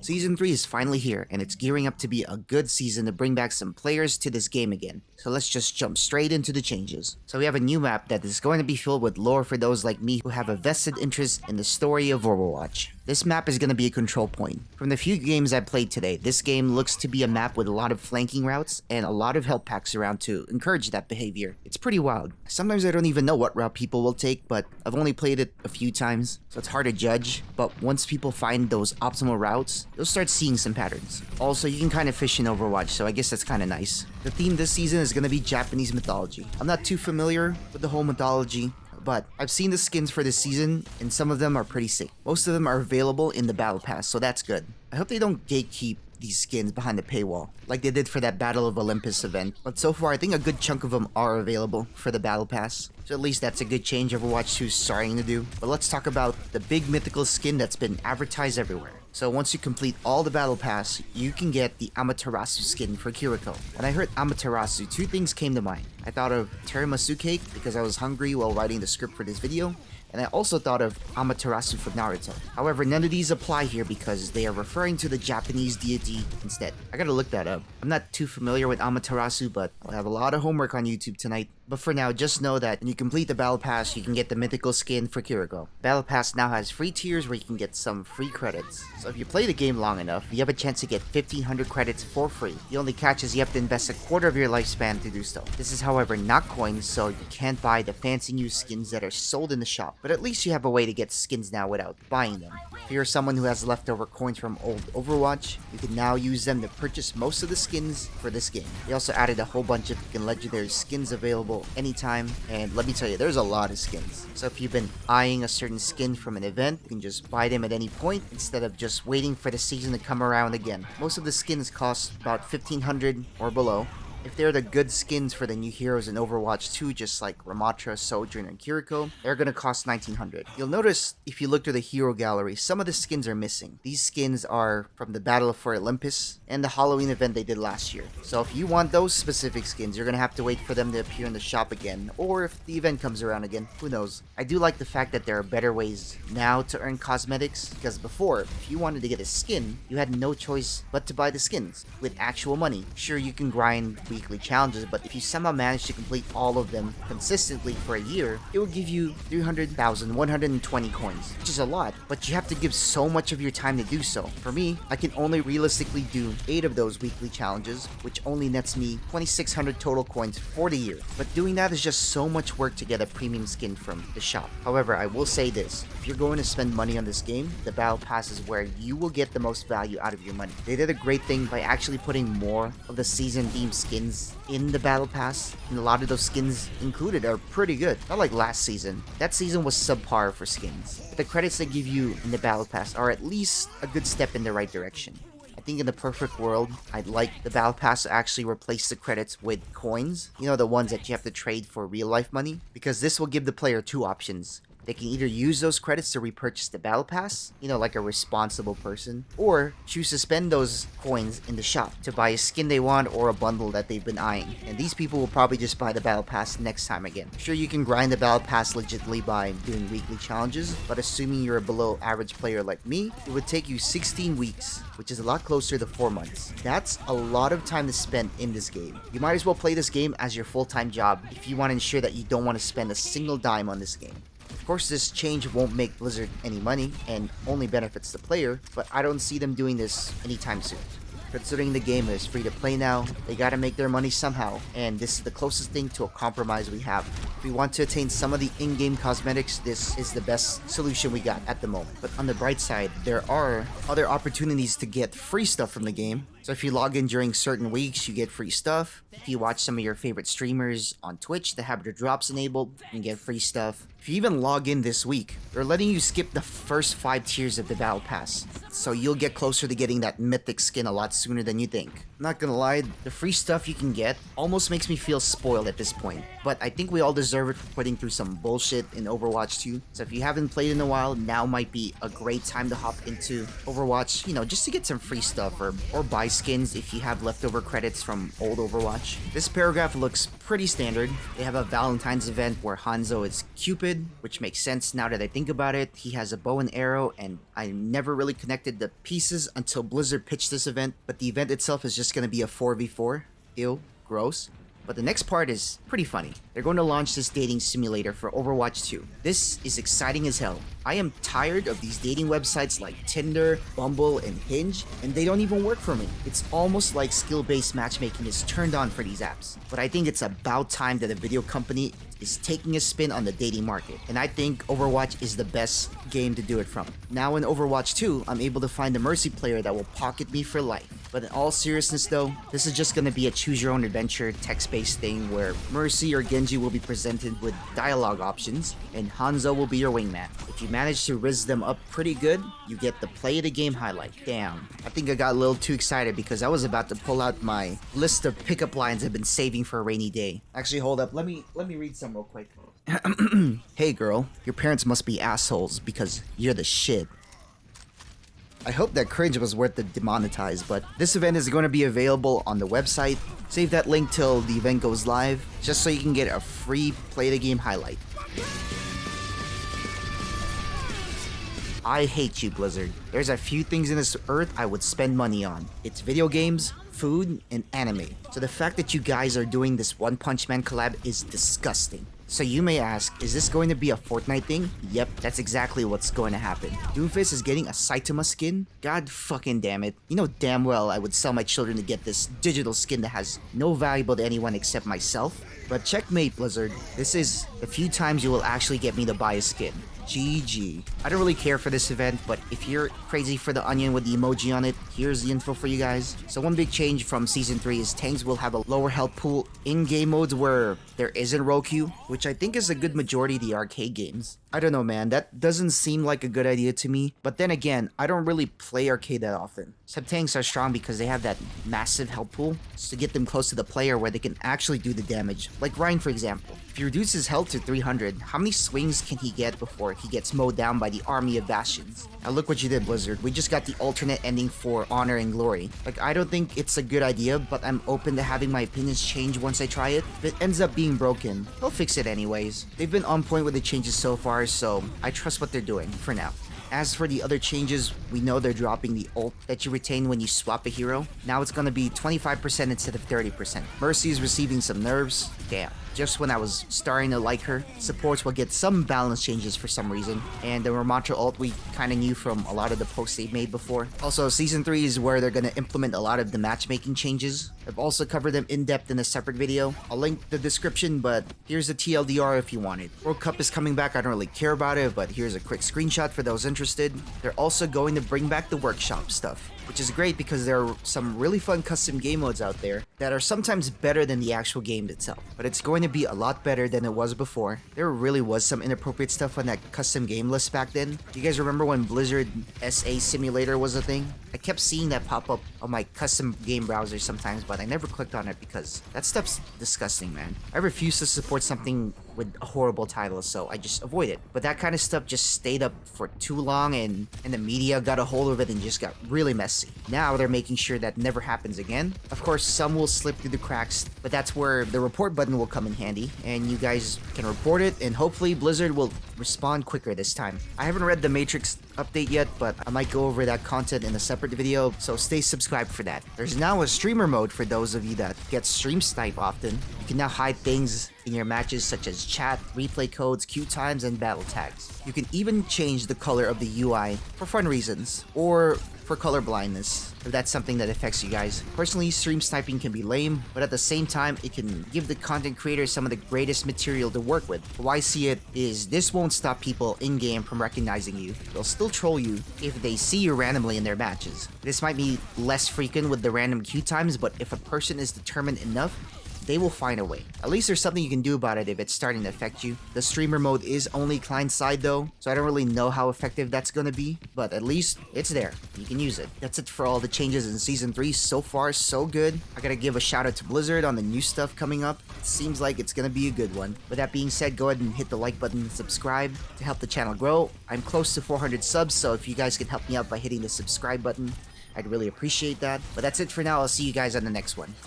Season 3 is finally here, and it's gearing up to be a good season to bring back some players to this game again. So let's just jump straight into the changes. So we have a new map that is going to be filled with lore for those like me who have a vested interest in the story of Ovewatch. This map is going to be a control point. From the few games I've played today, this game looks to be a map with a lot of flanking routes and a lot of health packs around to encourage that behavior. It's pretty wild. Sometimes I don't even know what route people will take, but I've only played it a few times, so it's hard to judge. But once people find those optimal routes, you'll start seeing some patterns. Also, you can kind of fish in Overwatch, so I guess that's kind of nice. The theme this season is going to be Japanese mythology. I'm not too familiar with the whole mythology, but I've seen the skins for this season, and some of them are pretty sick. Most of them are available in the Battle Pass, so that's good. I hope they don't gatekeep these skins behind the paywall, like they did for that Battle of Olympus event. But so far, I think a good chunk of them are available for the Battle Pass. So at least that's a good change Overwatch 2 is starting to do. But let's talk about the big mythical skin that's been advertised everywhere. So once you complete all the Battle Pass, you can get the Amaterasu skin for Kiriko. When I heard Amaterasu, two things came to mind. I thought of tiramisu cake because I was hungry while writing the script for this video, and I also thought of Amaterasu from Naruto. However, none of these apply here because they are referring to the Japanese deity instead. I gotta look that up. I'm not too familiar with Amaterasu, but I'll have a lot of homework on YouTube tonight. But for now, just know that when you complete the Battle Pass, you can get the mythical skin for Kiriko. Battle Pass now has free tiers where you can get some free credits. So if you play the game long enough, you have a chance to get 1500 credits for free. The only catch is you have to invest a quarter of your lifespan to do so. This is however not coins, so you can't buy the fancy new skins that are sold in the shop. But at least you have a way to get skins now without buying them. If you're someone who has leftover coins from old Overwatch, you can now use them to purchase most of the skins for this game. They also added a whole bunch of legendary skins available anytime, and let me tell you, there's a lot of skins. So if you've been eyeing a certain skin from an event, you can just buy them at any point instead of just waiting for the season to come around again. Most of the skins cost about 1500 or below. If they're the good skins for the new heroes in Overwatch 2, just like Ramatra, Sojourner, and Kiriko, they're gonna cost 1900. You'll notice if you look through the hero gallery, some of the skins are missing. These skins are from the Battle for Olympus and the Halloween event they did last year. So if you want those specific skins, you're gonna have to wait for them to appear in the shop again, or if the event comes around again, who knows. I do like the fact that there are better ways now to earn cosmetics, because before, if you wanted to get a skin, you had no choice but to buy the skins with actual money. Sure, you can grind weekly challenges, but if you somehow manage to complete all of them consistently for a year, it will give you 300,120 coins, which is a lot, but you have to give so much of your time to do so. For me, I can only realistically do 8 of those weekly challenges, which only nets me 2600 total coins for the year. But doing that is just so much work to get a premium skin from the shop. However, I will say this, if you're going to spend money on this game, the Battle Pass is where you will get the most value out of your money. They did a great thing by actually putting more of the season themed skins in the Battle Pass, and a lot of those skins included are pretty good. Not like last season. That season was subpar for skins. But the credits they give you in the Battle Pass are at least a good step in the right direction. I think in the perfect world, I'd like the Battle Pass to actually replace the credits with coins. You know, the ones that you have to trade for real life money? Because this will give the player two options. They can either use those credits to repurchase the Battle Pass, you know, like a responsible person, or choose to spend those coins in the shop to buy a skin they want or a bundle that they've been eyeing. And these people will probably just buy the Battle Pass next time again. Sure, you can grind the Battle Pass legitimately by doing weekly challenges, but assuming you're a below average player like me, it would take you 16 weeks, which is a lot closer to 4 months. That's a lot of time to spend in this game. You might as well play this game as your full-time job if you want to ensure that you don't want to spend a single dime on this game. Of course, this change won't make Blizzard any money and only benefits the player, but I don't see them doing this anytime soon. Considering the game is free to play now, they gotta make their money somehow, and this is the closest thing to a compromise we have. If we want to attain some of the in-game cosmetics, this is the best solution we got at the moment. But on the bright side, there are other opportunities to get free stuff from the game. So if you log in during certain weeks, you get free stuff. If you watch some of your favorite streamers on Twitch that have their drops enabled, you get free stuff. If you even log in this week, they're letting you skip the first 5 tiers of the Battle Pass. So you'll get closer to getting that mythic skin a lot sooner than you think. Not gonna lie, the free stuff you can get almost makes me feel spoiled at this point. But I think we all deserve it for putting through some bullshit in Overwatch 2. So if you haven't played in a while, now might be a great time to hop into Overwatch, you know, just to get some free stuff or buy skins if you have leftover credits from old Overwatch. This paragraph looks pretty standard. They have a Valentine's event where Hanzo is Cupid, which makes sense now that I think about it. He has a bow and arrow, and I never really connected the pieces until Blizzard pitched this event, but the event itself is just gonna be a 4v4. Ew, gross. But the next part is pretty funny. They're going to launch this dating simulator for Overwatch 2. This is exciting as hell. I am tired of these dating websites like Tinder, Bumble, and Hinge, and they don't even work for me. It's almost like skill-based matchmaking is turned on for these apps. But I think it's about time that a video company is taking a spin on the dating market, and I think Overwatch is the best game to do it from. Now in Overwatch 2, I'm able to find a Mercy player that will pocket me for life. But in all seriousness though, this is just gonna be a choose-your-own-adventure text-based thing where Mercy or Genji will be presented with dialogue options, and Hanzo will be your wingman. If you manage to rizz them up pretty good, you get the play of the game highlight. Damn, I think I got a little too excited because I was about to pull out my list of pickup lines I've been saving for a rainy day. Actually, hold up, let me read some real quick. Hey girl, your parents must be assholes because you're the shit. I hope that cringe was worth the demonetize, but this event is going to be available on the website. Save that link till the event goes live, just so you can get a free play the game highlight. I hate you, Blizzard. There's a few things in this earth I would spend money on. It's video games, food, and anime. So the fact that you guys are doing this One Punch Man collab is disgusting. So you may ask, is this going to be a Fortnite thing? Yep, that's exactly what's going to happen. Doomfist is getting a Saitama skin? God fucking damn it. You know damn well I would sell my children to get this digital skin that has no value to anyone except myself. But checkmate, Blizzard. This is the few times you will actually get me to buy a skin. GG. I don't really care for this event, but if you're crazy for the onion with the emoji on it, here's the info for you guys. So one big change from Season 3 is tanks will have a lower health pool in game modes where there isn't roll queue, which I think is a good majority of the arcade games. I don't know, man, that doesn't seem like a good idea to me, but then again, I don't really play arcade that often. Some tanks are strong because they have that massive health pool, so to get them close to the player where they can actually do the damage. Like Ryan, for example. If you reduce his health to 300, how many swings can he get before he gets mowed down by the army of Bastions? Now look what you did, Blizzard. We just got the alternate ending for Honor and Glory. Like, I don't think it's a good idea, but I'm open to having my opinions change once I try it. If it ends up being broken, they'll fix it anyways. They've been on point with the changes so far, so I trust what they're doing, for now. As for the other changes, we know they're dropping the ult that you retain when you swap a hero. Now it's gonna be 25% instead of 30%. Mercy is receiving some nerfs. Damn. Just when I was starting to like her, supports will get some balance changes for some reason, and the Ramattra ult we kinda knew from a lot of the posts they've made before. Also, Season 3 is where they're gonna implement a lot of the matchmaking changes. I've also covered them in depth in a separate video. I'll link the description, but here's the TLDR if you want it. World Cup is coming back, I don't really care about it, but here's a quick screenshot for those interested. They're also going to bring back the workshop stuff, which is great because there are some really fun custom game modes out there that are sometimes better than the actual game itself. But it's going to be a lot better than it was before. There really was some inappropriate stuff on that custom game list back then. Do you guys remember when Blizzard SA Simulator was a thing? I kept seeing that pop up on my custom game browser sometimes, but I never clicked on it because that stuff's disgusting, man. I refuse to support something with a horrible title, so I just avoid it. But that kind of stuff just stayed up for too long, and the media got a hold of it and just got really messy. Now they're making sure that never happens again. Of course, some will slip through the cracks, but that's where the report button will come in handy, and you guys can report it, and hopefully Blizzard will respond quicker this time. I haven't read the Matrix update yet, but I might go over that content in a separate video, so stay subscribed for that. There's now a streamer mode for those of you that get stream snipe often. You can now hide things in your matches such as chat, replay codes, queue times, and battle tags. You can even change the color of the UI for fun reasons, or for color blindness, if that's something that affects you guys. Personally, stream sniping can be lame, but at the same time, it can give the content creators some of the greatest material to work with. How I see it is this won't stop people in-game from recognizing you. They'll still troll you if they see you randomly in their matches. This might be less frequent with the random queue times, but if a person is determined enough, they will find a way. At least there's something you can do about it if it's starting to affect you. The streamer mode is only client side though, so I don't really know how effective that's gonna be, but at least it's there. You can use it. That's it for all the changes in Season 3. So far, so good. I gotta give a shout out to Blizzard on the new stuff coming up. It seems like it's gonna be a good one. With that being said, go ahead and hit the like button and subscribe to help the channel grow. I'm close to 400 subs, so if you guys can help me out by hitting the subscribe button, I'd really appreciate that. But that's it for now. I'll see you guys on the next one.